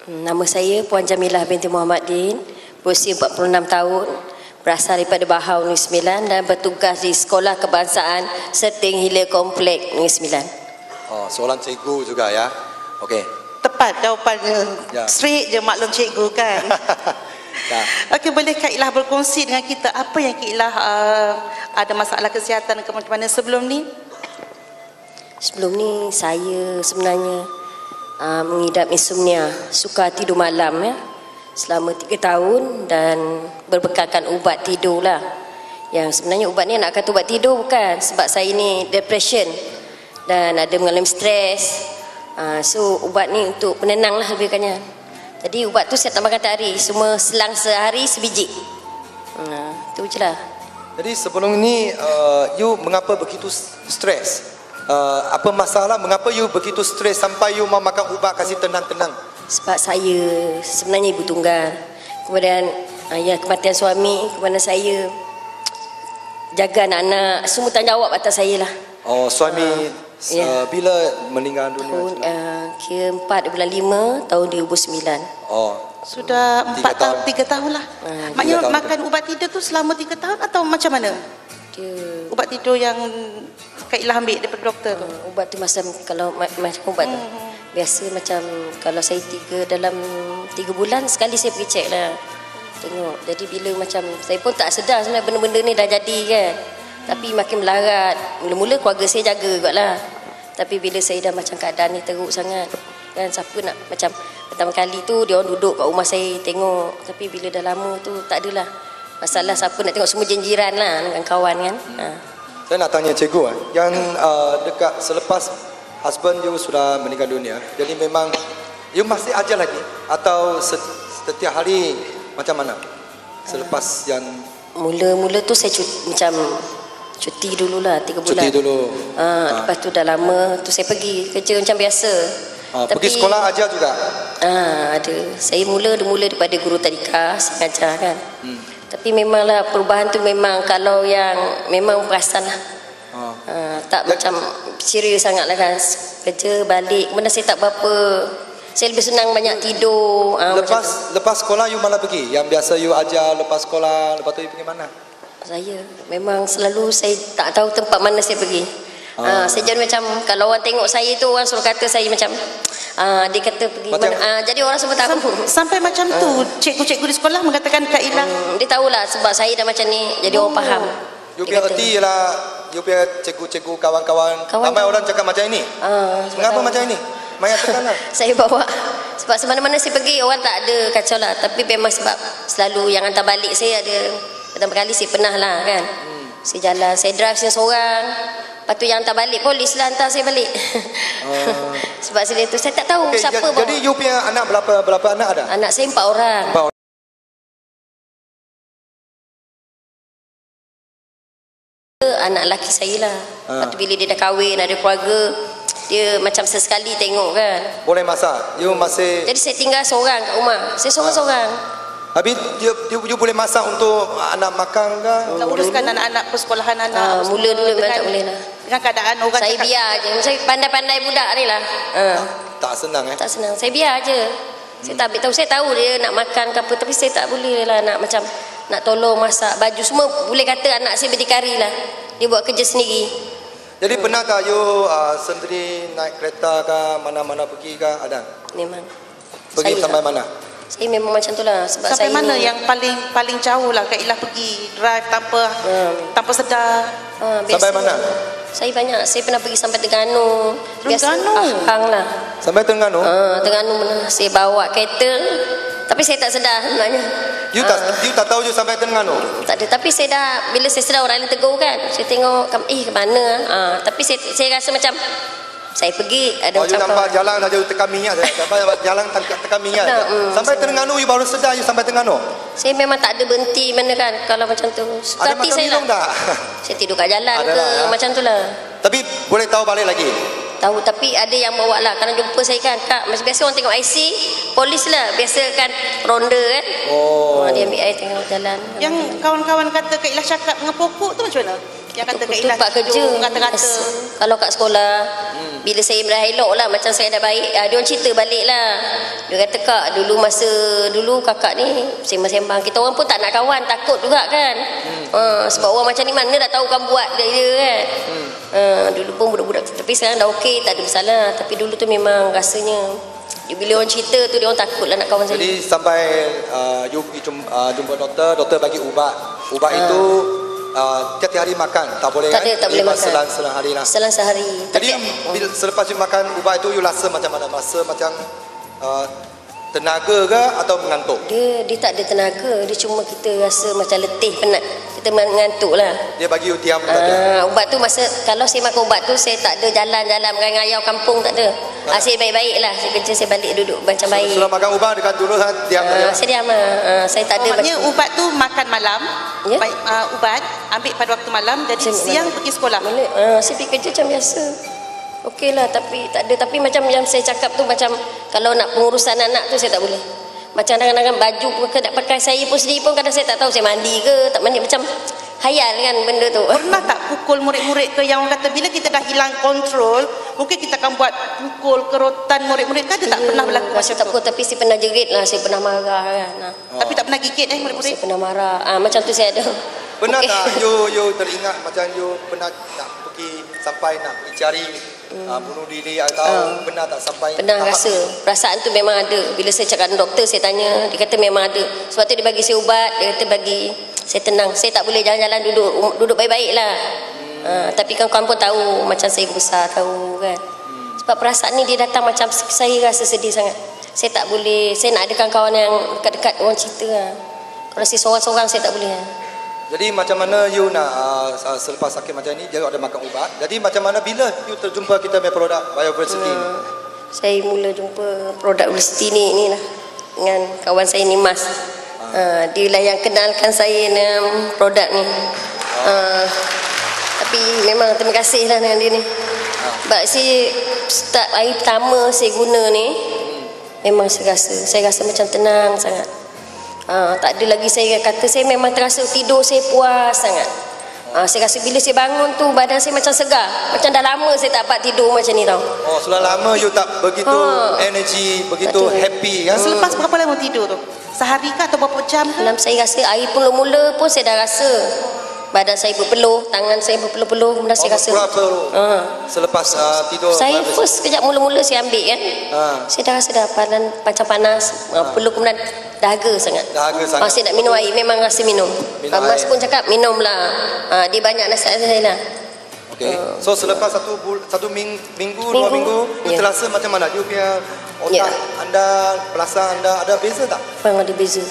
Nama saya Puan Jamilah binti Muhammad Din, berusia 46 tahun, berasal daripada Bahau Negeri Sembilan dan bertugas di Sekolah Kebangsaan Serting Hilir Komplek Negeri Sembilan. Oh, seorang cikgu juga ya. Okey. Tepat jawapannya. Ya. Straight je maklum cikgu kan. Ya. Okey, boleh Kak Ilah berkongsi dengan kita apa yang Kak Ilah ada masalah kesihatan ke mana sebelum ni? Sebelum ni saya sebenarnya mengidap insomnia, suka tidur malam ya, selama 3 tahun dan berbekalkan ubat tidur lah. Yang sebenarnya ubat ni nak kata ubat tidur bukan, sebab saya ni depression dan ada mengalami stres. So ubat ni untuk penenang lah lebih kurangnya. Jadi ubat tu saya tak makan tak hari, semua selang sehari sebiji. Tu je lah. Jadi sebelum ni you mengapa begitu stres? Apa masalah, mengapa you begitu stres sampai you mau makan ubat kasih tenang-tenang? Sebab saya sebenarnya ibu tunggal. Kemudian ya kematian suami, kemudian saya jaga anak-anak, semua tanggungjawab atas saya lah. Oh, suami bila meninggal dunia? Kira 4 bulan 5 tahun 2009. Oh, sudah 3 tahun lah. Maknanya makan ubat tidur tu selama 3 tahun atau macam mana? Ubat tidur yang Kak Ilah ambil daripada doktor tu. Ubat tu macam kalau macam ubat tu biasa macam kalau saya dalam 3 bulan sekali saya pergi cek lah, tengok. Jadi bila macam saya pun tak sedar sebenarnya benda-benda ni dah jadi kan, tapi makin melarat. Mula-mula keluarga saya jaga juga lah, tapi bila saya dah macam keadaan ni teruk sangat kan, siapa nak macam pertama kali tu dia orang duduk kat rumah saya tengok, tapi bila dah lama tu tak adalah masalah, siapa nak tengok, semua jiran lah dengan kawan kan. Saya nak tanya cikgu yang dekat selepas husband you sudah meninggal dunia, jadi memang you masih ajar lagi atau setiap hari macam mana? Selepas yang mula-mula tu saya cuti dululah 3 bulan. Cuti dulu. Lepas tu dah lama tu saya pergi kerja macam biasa. Tapi, pergi sekolah ajar juga? Ada. Saya mula daripada guru tadika, saya ajar kan. Tapi memanglah perubahan tu memang kalau yang memang perasan lah. Tak macam serius sangat lah kan. Kerja balik, kemudian saya tak berapa, saya lebih senang banyak tidur. Lepas sekolah you mana pergi? Yang biasa you ajar lepas sekolah, lepas tu you pergi mana? Saya memang selalu saya tak tahu tempat mana saya pergi. Saya jadi macam kalau orang tengok saya tu, orang suruh kata saya macam dia kata pergi macam, mana. Jadi orang semua tahu. Sampai macam tu cikgu-cikgu di sekolah mengatakan Kak Ilah. Dia tahulah sebab saya dah macam ni, jadi orang faham. You punya erti ialah you punya cikgu-cikgu kawan-kawan ramai orang cakap macam ini. Mengapa macam ini? Maya tekan lah. Saya bawa sebab semana-mana saya pergi orang tak ada kacau lah, tapi memang sebab selalu yang hantar balik saya ada beberapa kali saya pernah lah kan. Saya jalan, saya drive saya seorang. Lepas tu yang hantar balik, polis lah hantar saya balik. Sebab saya tu, saya tak tahu siapa bawa. Jadi you punya anak berapa anak ada? Anak saya 4 orang. 4 orang. Anak lelaki saya lah. Lepas tu bila dia dah kahwin, ada keluarga, dia macam sesekali tengok kan. Boleh masak? You masih... Jadi saya tinggal seorang kat rumah. Saya seorang-seorang. Habis you boleh masak untuk anak makan ke? Uruskan anak-anak persekolahan anak. Mula dulu memang tak boleh lah. Dengan keadaan orang saya biar je. Saya pandai-pandai budak ni lah. Tak senang Tak senang. Saya biar je. Saya tak tahu. Saya tahu dia nak makan ke apa, tapi saya tak boleh lah nak macam nak tolong masak baju semua. Boleh kata anak saya berdikari lah. Dia buat kerja sendiri. Jadi pernah tak you sendiri naik kereta ke mana-mana pergi ke? Ada? Memang. Pergi saya sampai lah. mana? Saya memang macam tu lah. Sebab sampai saya mana ni, yang paling jauh lah Kak Ilah pergi drive tanpa sedar? Sampai mana? Saya banyak. Saya pernah pergi sampai Terengganu. Ahang lah. Sampai Terengganu? Terengganu mana? Saya bawa kereta, tapi saya tak sedar sebenarnya. You tak tahu you sampai Terengganu? Tak ada. Tapi saya dah, bila saya sedar orang lain tegur kan, saya tengok ke mana. Tapi saya rasa macam saya pergi ada macam you nampak jalan saja tekan minyak jalan tekan minyak sampai Terengganu you baru sedar you sampai Terengganu. Saya memang tak ada berhenti mana kan kalau macam tu. Ada makan minum tak? Saya tidur kat jalan ya? Macam tu lah. Tapi boleh tahu balik lagi? Tahu, tapi ada yang bawa lah. Kalau jumpa saya kan, Kak, macam biasa orang tengok IC, polis lah. Biasa kan ronda kan. Dia ambil air tengok jalan. Yang kawan-kawan kata Kak Ilah cakap dengan pokok tu macam mana? Yang kata Kak Itu Ilah pak kerja. kata-kata. Kalau kat sekolah, bila saya dah elok lah, macam saya dah baik, dia orang cerita balik lah. Dia kata, Kak, dulu kakak ni sembang-sembang. Kita orang pun tak nak kawan, takut juga kan. Sebab orang macam ni mana dah tahu kan buat dia kan. Dulu pun budak-budak, tapi sekarang dah okey, tak ada masalah. Tapi dulu tu memang rasanya, bila orang cerita tu, dia orang takut lah nak kawan saya. Jadi sampai you pergi jumpa doktor bagi ubat. Ubat itu tiap hari makan, tak boleh Tak kan? ada, tak boleh makan. Selang hari lah. Selang sehari. Jadi bila selepas you makan ubat itu, you rasa macam mana? Rasa macam tenaga ke atau mengantuk? Dia tak ada tenaga. Dia cuma kita rasa macam letih, penat. Kita mengantuk lah. Dia bagi you diam saja. Ubat tu masa kalau saya makan ubat tu, saya tak ada jalan-jalan ngayau kampung, tak ada. Saya baik-baik lah. Saya kerja, saya balik duduk macam baik. Sudah makan ubat dekat dulu diam saja. Saya diam lah. Saya tak ada. Maknanya ubat tu makan malam. Ya? Ubat ambil pada waktu malam, jadi siang pergi sekolah. Saya pergi kerja macam biasa. Okey lah, tapi tak ada. Tapi macam yang saya cakap tu, macam kalau nak pengurusan anak tu, saya tak boleh. Macam kadang-kadang baju pun nak pakai, saya pun sendiri pun kadang saya tak tahu saya mandi ke tak mandi, macam hayal kan benda tu. Pernah tak pukul murid-murid ke, yang orang kata bila kita dah hilang kontrol, mungkin kita akan buat pukul, kerotan murid-murid kan? Ada tak pernah berlaku macam tu? Tapi saya pernah jerit lah, saya pernah marah kan. Tapi tak pernah gigit murid-murid? Saya pernah marah. Macam tu saya ada. Pernah tak you teringat macam you pernah nak pergi sampai nak pergi cari bunuh diri atau benar tak sampai? Pernah rasa. Perasaan tu memang ada. Bila saya cakap dengan doktor, saya tanya, dia kata memang ada. Sebab tu dia bagi saya ubat, dia kata bagi saya tenang. Saya tak boleh jalan-jalan duduk baik-baik lah. Tapi kawan-kawan pun tahu macam saya besar, tahu kan. Sebab perasaan ni dia datang macam saya rasa sedih sangat. Saya tak boleh, saya nak adakan kawan yang dekat-dekat orang cerita lah. Kalau saya seorang-seorang, saya tak boleh lah. Jadi macam mana you nak selepas sakit macam ni, dia ada makan ubat. Jadi macam mana bila you terjumpa kita punya produk Bioversity ni? Saya mula jumpa produk Bioversity ni lah dengan kawan saya ni Mas. Dia lah yang kenalkan saya dengan produk ni. Tapi memang terima kasih lah dengan dia ni. Sebab saya start hari pertama saya guna ni, memang saya rasa macam tenang sangat. Tak ada lagi saya kata, saya memang terasa tidur saya puas sangat. Saya rasa bila saya bangun tu badan saya macam segar. Macam dah lama saya tak dapat tidur macam ni tau. Sudah lama you tak begitu energy, begitu happy kan? Selepas berapa lama tidur tu? Sehari ke atau berapa jam ke? Dalam saya rasa air pun mula-mula pun saya dah rasa badan saya berpeluh, tangan saya berpeluh-peluh, kemudian saya rasa selepas tidur. Saya first kejap mula-mula saya ambil kan. Saya dah rasa dah macam panas, peluh, kemudian dahaga sangat. Saya nak minum air, memang rasa minum. Mas pun cakap minum lah. Dia banyak nasihat saya lah. Okay. So selepas satu minggu, 2 minggu, you terasa macam mana? You punya otak anda, perasaan anda ada beza tak? Memang ada beza.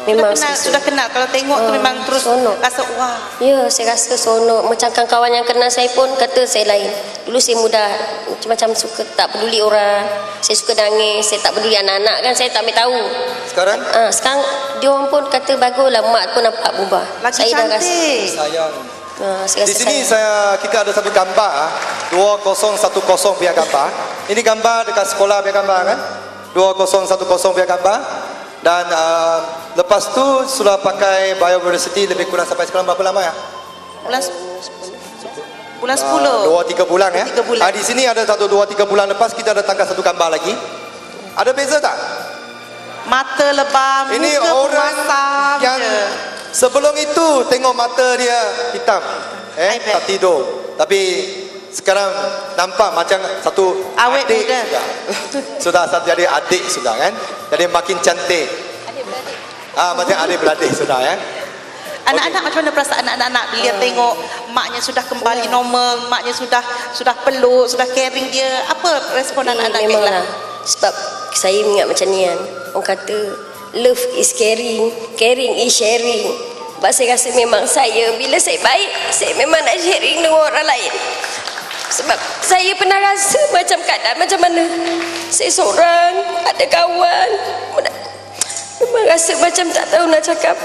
Memang sudah kenal. Kalau tengok tu memang terus sonok. Rasa wah. Ya, saya rasa sonok. Macam kawan yang kenal saya pun kata saya lain. Dulu saya mudah macam suka tak peduli orang. Saya suka nangis, saya tak peduli anak-anak kan, saya tak ambil tahu. Sekarang? Sekarang dia orang pun kata baguslah, mak pun nampak berubah. Lagi saya cantik. Dah rasa sayang. Saya di sini kita ada satu gambar 2010 biar gambar. Ini gambar dekat sekolah biar gambar kan? 2010 biar gambar. Dan lepas tu sudah pakai Bioversity lebih kurang sampai sekarang berapa lama ya? Bulan 10. 2-3 bulan ya. 3 bulan. Di sini ada 2-3 bulan lepas kita datangkan satu gambar lagi. Ada beza tak? Mata lebam, ini muka orang yang sebelum itu tengok mata dia hitam, tak tidur. Tapi sekarang nampak macam satu awet adik muda. Sudah jadi adik sudah kan. Jadi makin cantik. Adik-beradik. Macam adik-beradik sudah ya. Anak-anak macam mana perasaan anak-anak bila tengok maknya sudah kembali normal, maknya sudah peluk, sudah caring dia. Apa respon anak-anak Kailah? Sebab saya ingat macam ni kan. Orang kata love is caring, caring is sharing. Sebab saya rasa memang saya bila saya baik, saya memang nak sharing dengan orang lain. Sebab saya pernah rasa macam keadaan macam mana. Saya seorang, ada kawan. Memang rasa macam tak tahu nak cakap.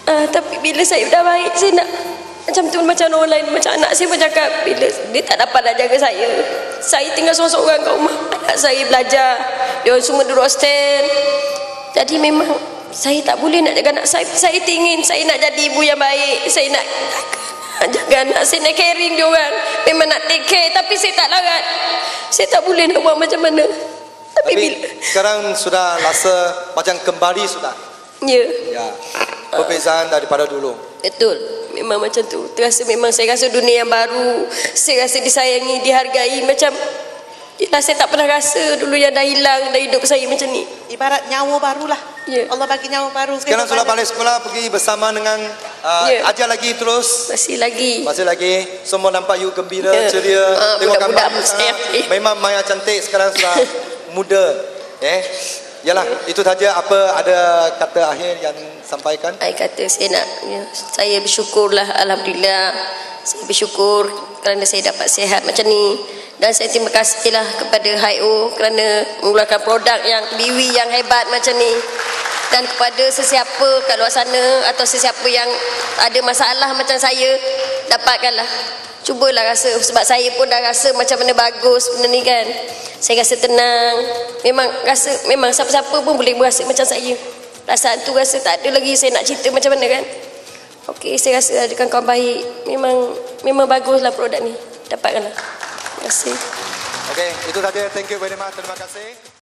Tapi bila saya dah baik, saya nak macam tu, macam orang lain. Macam anak saya pun cakap, bila dia tak dapat nak jaga saya tinggal seorang-seorang kat rumah. Anak saya belajar, dia orang semua duduk hostel. Jadi memang saya tak boleh nak jaga anak saya. Saya ingin, saya nak jadi ibu yang baik. Saya nak nak jaga anak saya, nak caring dia orang. Memang nak take care, tapi saya tak larat. Saya tak boleh nak buat macam mana. Tapi bila sekarang sudah rasa macam kembali sudah. ya, Ya. Perbezaan daripada dulu. betul. Memang macam tu. Terasa memang saya rasa dunia yang baru. Saya rasa disayangi, dihargai. Macam yelah, saya tak pernah rasa dulu yang dah hilang dari hidup saya macam ni. Ibarat nyawa barulah. Ya. Allah bagi nyawa baru. Sekarang sudah balik sekolah, pergi bersama dengan Ya. ajar lagi terus. Masih lagi. Masih lagi. Semua nampak you gembira, Ya. ceria. Tengok Budak-budak gambar saya. memang Maya cantik sekarang sudah muda. Yalah, itu saja apa ada kata akhir yang sampaikan. Saya kata saya nak, saya bersyukurlah, alhamdulillah. Saya bersyukur kerana saya dapat sihat macam ni. Dan saya terima kasihlah kepada HIO kerana mengeluarkan produk yang biwi yang hebat macam ni. Dan kepada sesiapa kat luar sana atau sesiapa yang ada masalah macam saya, dapatkanlah. Cubalah rasa, sebab saya pun dah rasa macam mana bagus benda ni kan. Saya rasa tenang. Memang siapa-siapa pun boleh berasa macam saya. Perasaan tu rasa tak ada lagi saya nak cerita macam mana kan. Okey, saya rasa ada kawan-kawan baik. Memang baguslah produk ni. Dapatkanlah. Terima kasih. Okey, itu saja. Thank you very much. Terima kasih.